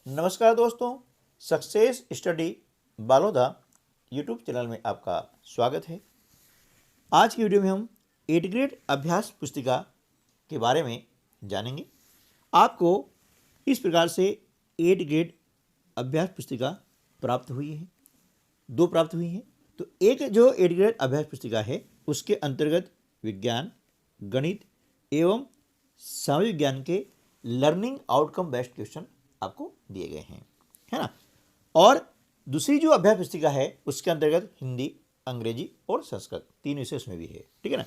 नमस्कार दोस्तों, success study Baloda YouTube channel में आपका स्वागत है। आज की वीडियो में हम 8th ग्रेड अभ्यास पुस्तिका के बारे में जानेंगे। आपको इस प्रकार से 8th ग्रेड अभ्यास पुस्तिका प्राप्त हुई है, 2 प्राप्त हुई हैं। तो एक जो 8th ग्रेड अभ्यास पुस्तिका है उसके अंतर्गत विज्ञान, गणित एवं सामाजिक विज्ञान के लर्निंग आउटकम बेस्ड क्वेश्चन आपको दिए गए हैं, है ना। और दूसरी जो अभ्यास पुस्तिका है उसके अंतर्गत हिंदी, अंग्रेजी और संस्कृत 3 विषय उसमें भी है, ठीक है ना।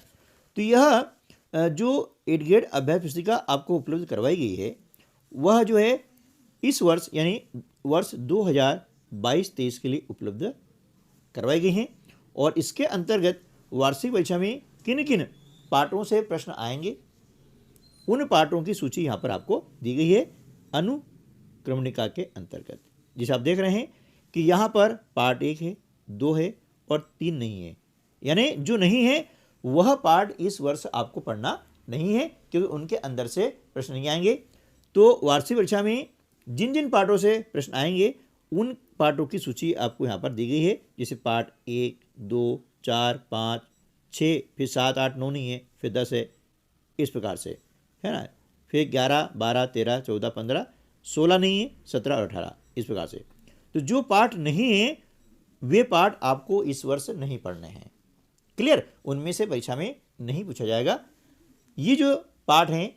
तो यह जो 8th ग्रेड अभ्यास पुस्तिका आपको उपलब्ध करवाई गई है वह जो है इस वर्ष यानी वर्ष 2022-23 के लिए उपलब्ध करवाई गई हैं। और इसके अंतर्गत वार्षिक परीक्षा में किन किन पाठों से प्रश्न आएंगे उन पाठों की सूची यहाँ पर आपको दी गई है अनुक्रमणिका के अंतर्गत। जिसे आप देख रहे हैं कि यहाँ पर पार्ट 1 है, 2 है और 3 नहीं है, यानी जो नहीं है वह पार्ट इस वर्ष आपको पढ़ना नहीं है क्योंकि उनके अंदर से प्रश्न नहीं आएंगे। तो वार्षिक परीक्षा में जिन जिन पार्टों से प्रश्न आएंगे उन पार्टों की सूची आपको यहाँ पर दी गई है। जैसे पार्ट 1, 2, 4, 5, 6, फिर 7, 8, 9 नहीं है, फिर 10 है, इस प्रकार से, है ना। फिर 11, 12, 13, 14, 15, 16 नहीं है, 17 और 18, इस प्रकार से। तो जो पाठ नहीं है वे पाठ आपको इस वर्ष नहीं पढ़ने हैं, क्लियर। उनमें से परीक्षा में नहीं पूछा जाएगा। ये जो पाठ हैं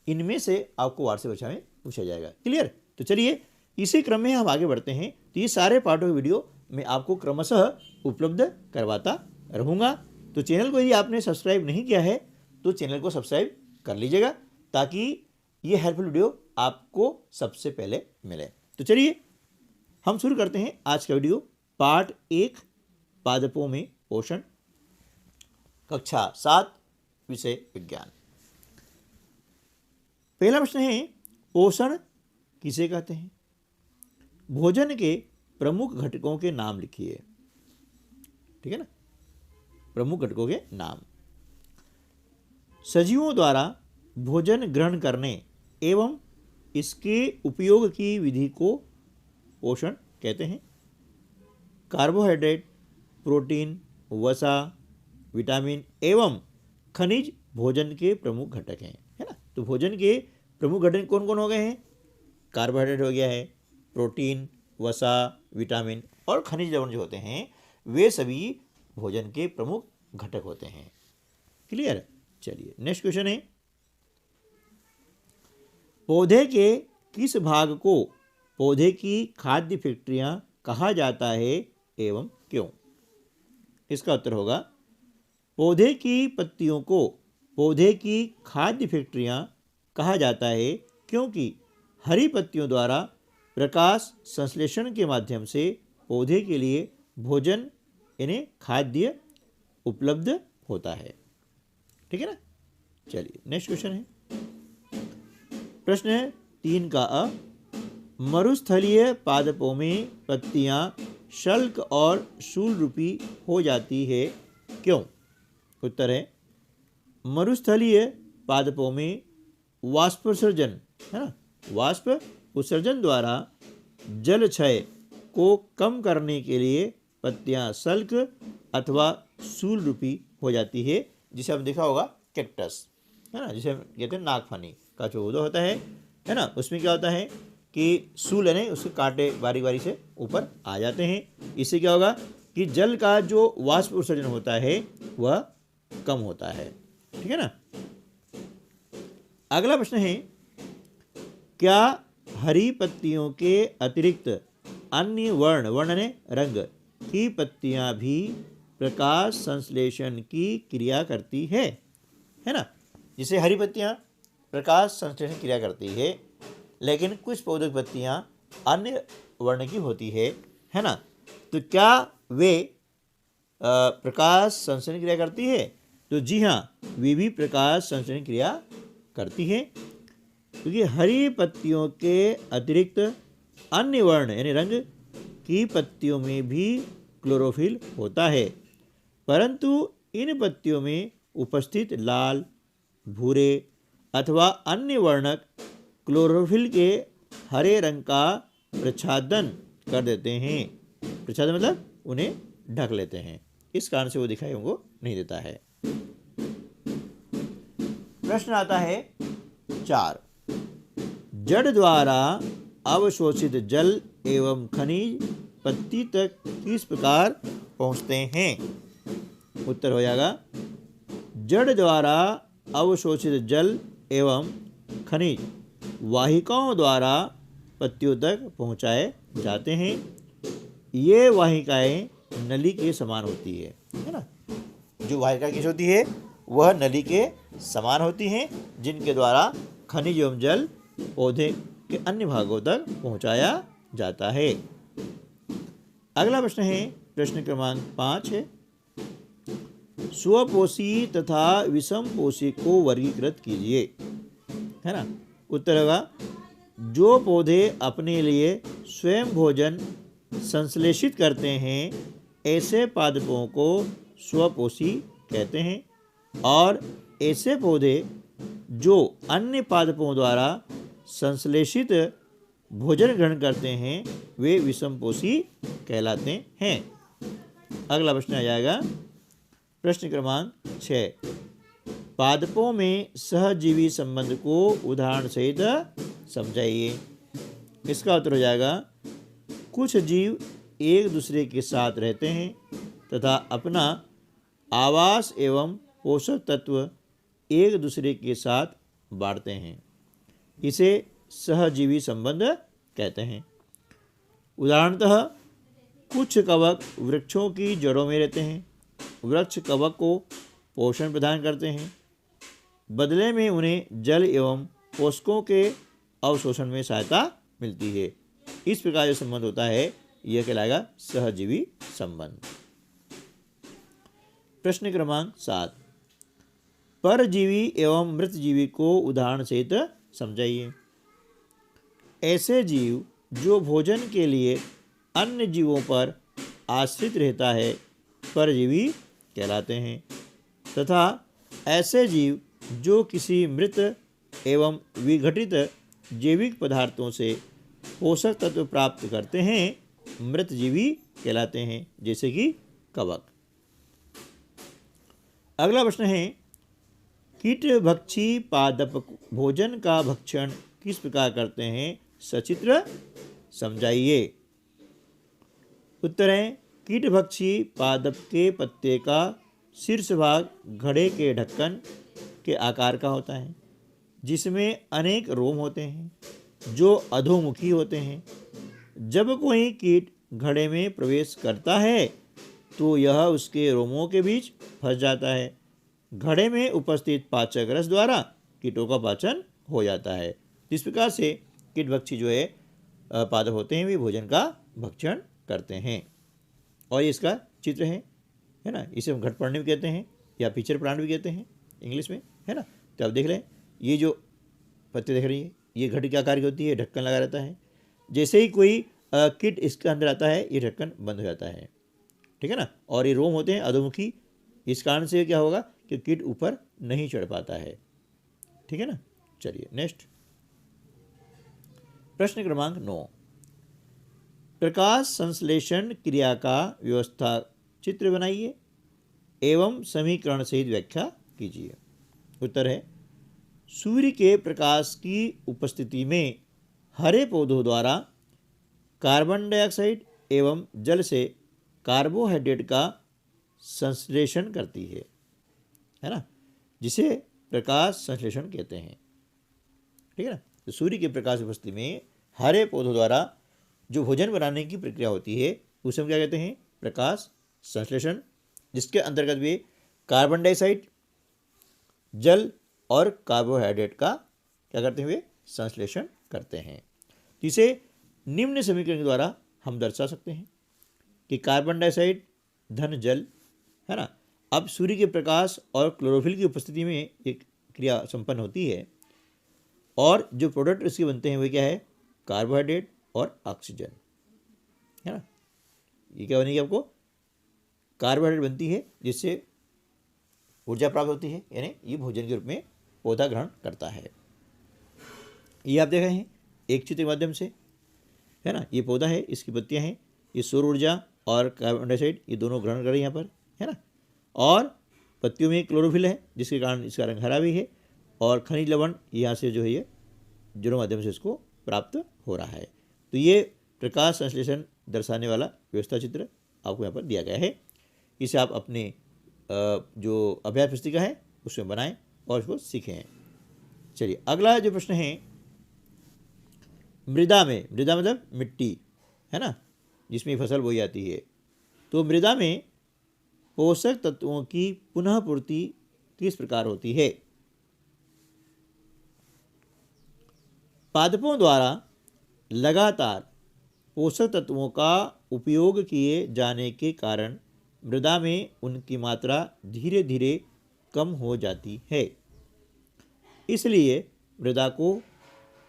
इनमें से आपको वार्षिक परीक्षा में पूछा जाएगा, क्लियर। तो चलिए इसी क्रम में हम आगे बढ़ते हैं। तो ये सारे पाठों की वीडियो मैं आपको क्रमशः उपलब्ध करवाता रहूँगा। तो चैनल को यदि आपने सब्सक्राइब नहीं किया है तो चैनल को सब्सक्राइब कर लीजिएगा ताकि ये हेल्पफुल वीडियो आपको सबसे पहले मिले। तो चलिए हम शुरू करते हैं आज का वीडियो। पार्ट 1 पादपों में पोषण, कक्षा 7, विषय विज्ञान। पहला प्रश्न है, पोषण किसे कहते हैं? भोजन के प्रमुख घटकों के नाम लिखिए, ठीक है ना। प्रमुख घटकों के नाम। सजीवों द्वारा भोजन ग्रहण करने एवं इसके उपयोग की विधि को पोषण कहते हैं। कार्बोहाइड्रेट, प्रोटीन, वसा, विटामिन एवं खनिज भोजन के प्रमुख घटक हैं, है ना। तो भोजन के प्रमुख घटक कौन कौन हो गए हैं? कार्बोहाइड्रेट हो गया है, प्रोटीन, वसा, विटामिन और खनिज लवण जो होते हैं वे सभी भोजन के प्रमुख घटक होते हैं, क्लियर। चलिए नेक्स्ट क्वेश्चन है, पौधे के किस भाग को पौधे की खाद्य फैक्ट्रियां कहा जाता है एवं क्यों? इसका उत्तर होगा, पौधे की पत्तियों को पौधे की खाद्य फैक्ट्रियां कहा जाता है क्योंकि हरी पत्तियों द्वारा प्रकाश संश्लेषण के माध्यम से पौधे के लिए भोजन यानी खाद्य उपलब्ध होता है, ठीक है ना। चलिए नेक्स्ट क्वेश्चन है, प्रश्न है 3 का अ, मरुस्थलीय पादपों में पत्तियां शल्क और शूल रूपी हो जाती है क्यों? उत्तर है, मरुस्थलीय पादपों में वाष्पोत्सर्जन, है ना, वाष्प उत्सर्जन द्वारा जल क्षय को कम करने के लिए पत्तियां शल्क अथवा शूल रूपी हो जाती है, जिसे आपने देखा होगा कैक्टस, है ना, जिसे कहते हैं नागफनी का जो पौधा होता है ना। उसमें क्या होता है कि सूल है उसके कांटे बारी बारी से ऊपर आ जाते हैं। इससे क्या होगा कि जल का जो वाष्प उत्सर्जन होता है वह कम होता है, ठीक है ना। अगला प्रश्न है, क्या हरी पत्तियों के अतिरिक्त अन्य वर्ण ने रंग की पत्तियां भी प्रकाश संश्लेषण की क्रिया करती है ना। जिसे हरी पत्तियां प्रकाश संश्लेषण क्रिया करती है लेकिन कुछ पौधों की पत्तियां अन्य वर्ण की होती है ना। तो क्या वे प्रकाश संश्लेषण क्रिया करती है? तो जी हाँ, वे भी प्रकाश संश्लेषण क्रिया करती है क्योंकि हरी पत्तियों के अतिरिक्त अन्य वर्ण यानी रंग की पत्तियों में भी क्लोरोफिल होता है, परंतु इन पत्तियों में उपस्थित लाल, भूरे अथवा अन्य वर्णक क्लोरोफिल के हरे रंग का प्रच्छादन कर देते हैं। प्रच्छादन मतलब उन्हें ढक लेते हैं, इस कारण से वो दिखाई उनको नहीं देता है। प्रश्न आता है 4, जड़ द्वारा अवशोषित जल एवं खनिज पत्ती तक किस प्रकार पहुंचते हैं? उत्तर हो जाएगा, जड़ द्वारा अवशोषित जल एवं खनिज वाहिकाओं द्वारा पत्तियों तक पहुंचाए जाते हैं। ये वाहिकाएं नली के समान होती है ना। जो वाहिका किस होती है, वह नली के समान होती हैं, जिनके द्वारा खनिज एवं जल पौधे के अन्य भागों तक पहुंचाया जाता है। अगला प्रश्न है प्रश्न क्रमांक 5 है, स्वपोषी तथा विषमपोषी को वर्गीकृत कीजिए, है ना। उत्तर होगा, जो पौधे अपने लिए स्वयं भोजन संश्लेषित करते हैं ऐसे पादपों को स्वपोषी कहते हैं, और ऐसे पौधे जो अन्य पादपों द्वारा संश्लेषित भोजन ग्रहण करते हैं वे विषमपोषी कहलाते हैं। अगला प्रश्न आ जाएगा प्रश्न क्रमांक 6, पादपों में सहजीवी संबंध को उदाहरण सहित समझाइए। इसका उत्तर हो जाएगा, कुछ जीव एक दूसरे के साथ रहते हैं तथा अपना आवास एवं पोषक तत्व एक दूसरे के साथ बांटते हैं, इसे सहजीवी संबंध कहते हैं। उदाहरणतः कुछ कवक वृक्षों की जड़ों में रहते हैं, वृक्ष कवक को पोषण प्रदान करते हैं, बदले में उन्हें जल एवं पोषकों के अवशोषण में सहायता मिलती है। इस प्रकार जो संबंध होता है यह कहलाएगा सहजीवी संबंध। प्रश्न क्रमांक 7, परजीवी एवं मृतजीवी को उदाहरण सहित समझाइए। ऐसे जीव जो भोजन के लिए अन्य जीवों पर आश्रित रहता है परजीवी कहलाते हैं, तथा ऐसे जीव जो किसी मृत एवं विघटित जैविक पदार्थों से पोषक तत्व प्राप्त करते हैं मृतजीवी कहलाते हैं, जैसे कि कवक। अगला प्रश्न है, कीटभक्षी पादप भोजन का भक्षण किस प्रकार करते हैं, सचित्र समझाइए। उत्तर है, कीटभक्षी पादप के पत्ते का शीर्ष भाग घड़े के ढक्कन के आकार का होता है, जिसमें अनेक रोम होते हैं जो अधोमुखी होते हैं। जब कोई कीट घड़े में प्रवेश करता है तो यह उसके रोमों के बीच फंस जाता है। घड़े में उपस्थित पाचक रस द्वारा कीटों का पाचन हो जाता है। इस प्रकार से कीटभक्षी जो है पादप होते हैं वे भोजन का भक्षण करते हैं। और ये इसका चित्र है ना। इसे हम घटपर्णी भी कहते हैं या पिचर प्लांट भी कहते हैं इंग्लिश में, है ना। तो आप देख लें, ये जो पत्ते देख रही है ये घड़ी के आकार की होती है, ढक्कन लगा रहता है। जैसे ही कोई कीट इसके अंदर आता है ये ढक्कन बंद हो जाता है, ठीक है ना। और ये रोम होते हैं अधोमुखी, इस कारण से क्या होगा कि कीट ऊपर नहीं चढ़ पाता है, ठीक है ना। चलिए नेक्स्ट प्रश्न क्रमांक 9, प्रकाश संश्लेषण क्रिया का व्यवस्था चित्र बनाइए एवं समीकरण सहित व्याख्या कीजिए। उत्तर है, सूर्य के प्रकाश की उपस्थिति में हरे पौधों द्वारा कार्बन डाइऑक्साइड एवं जल से कार्बोहाइड्रेट का संश्लेषण करती है ना, जिसे प्रकाश संश्लेषण कहते हैं, ठीक है ना। तो सूर्य के प्रकाश उपस्थिति में हरे पौधों द्वारा जो भोजन बनाने की प्रक्रिया होती है उसे हम क्या कहते हैं, प्रकाश संश्लेषण, जिसके अंतर्गत वे कार्बन डाइऑक्साइड, जल और कार्बोहाइड्रेट का क्या करते हैं, वे संश्लेषण करते हैं। इसे निम्न समीकरण के द्वारा हम दर्शा सकते हैं कि कार्बन डाइऑक्साइड धन जल, है ना। अब सूर्य के प्रकाश और क्लोरोफिल की उपस्थिति में एक क्रिया संपन्न होती है और जो प्रोडक्ट इसके बनते हैं वे क्या है, कार्बोहाइड्रेट और ऑक्सीजन, है ना। ये क्या बनेगी, आपको कार्बोहाइड्रेट बनती है जिससे ऊर्जा प्राप्त होती है, यानी ये भोजन के रूप में पौधा ग्रहण करता है। ये आप देख रहे हैं एक चित्र के माध्यम से। है ना। ये पौधा है, इसकी पत्तियाँ हैं, ये सौर ऊर्जा और कार्बन डाइऑक्साइड ये दोनों ग्रहण कर रही है यहाँ पर, है ना। और पत्तियों में क्लोरोफिल है जिसके कारण इसका रंग हरा भी है, और खनिज लवण यहाँ से जो है ये जड़ों माध्यम से इसको प्राप्त हो रहा है। तो ये प्रकाश संश्लेषण दर्शाने वाला व्यवस्था चित्र आपको यहाँ पर दिया गया है। इसे आप अपने जो अभ्यास पुस्तिका है उसमें बनाएं और इसको सीखें। चलिए अगला जो प्रश्न है, मृदा में, मृदा मतलब मिट्टी, है ना, जिसमें फसल बोई जाती है, तो मृदा में पोषक तत्वों की पुनः पूर्ति किस प्रकार होती है। पादपों द्वारा लगातार पोषक तत्वों का उपयोग किए जाने के कारण मृदा में उनकी मात्रा धीरे धीरे कम हो जाती है। इसलिए मृदा को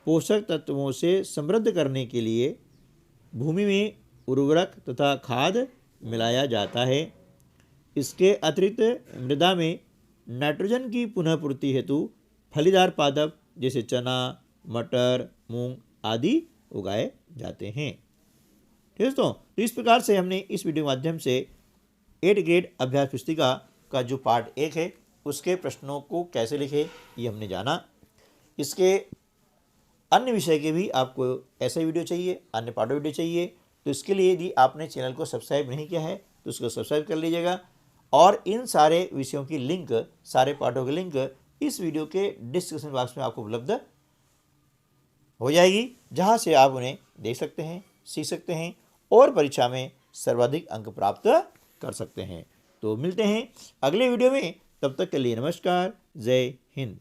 पोषक तत्वों से समृद्ध करने के लिए भूमि में उर्वरक तथा खाद मिलाया जाता है। इसके अतिरिक्त मृदा में नाइट्रोजन की पुनः पूर्ति हेतु फलीदार पादप जैसे चना, मटर, मूंग आदि उगाए जाते हैं। ठीक है दोस्तों, तो इस प्रकार से हमने इस वीडियो के माध्यम से 8th ग्रेड अभ्यास पुस्तिका का जो पार्ट 1 है उसके प्रश्नों को कैसे लिखे ये हमने जाना। इसके अन्य विषय के भी आपको ऐसे वीडियो चाहिए, अन्य पाठों वीडियो चाहिए, तो इसके लिए यदि आपने चैनल को सब्सक्राइब नहीं किया है तो उसको सब्सक्राइब कर लीजिएगा। और इन सारे विषयों की लिंक, सारे पाठों की लिंक इस वीडियो के डिस्क्रिप्शन बॉक्स में आपको उपलब्ध हो जाएगी, जहां से आप उन्हें देख सकते हैं, सीख सकते हैं और परीक्षा में सर्वाधिक अंक प्राप्त कर सकते हैं। तो मिलते हैं अगले वीडियो में, तब तक के लिए नमस्कार, जय हिंद।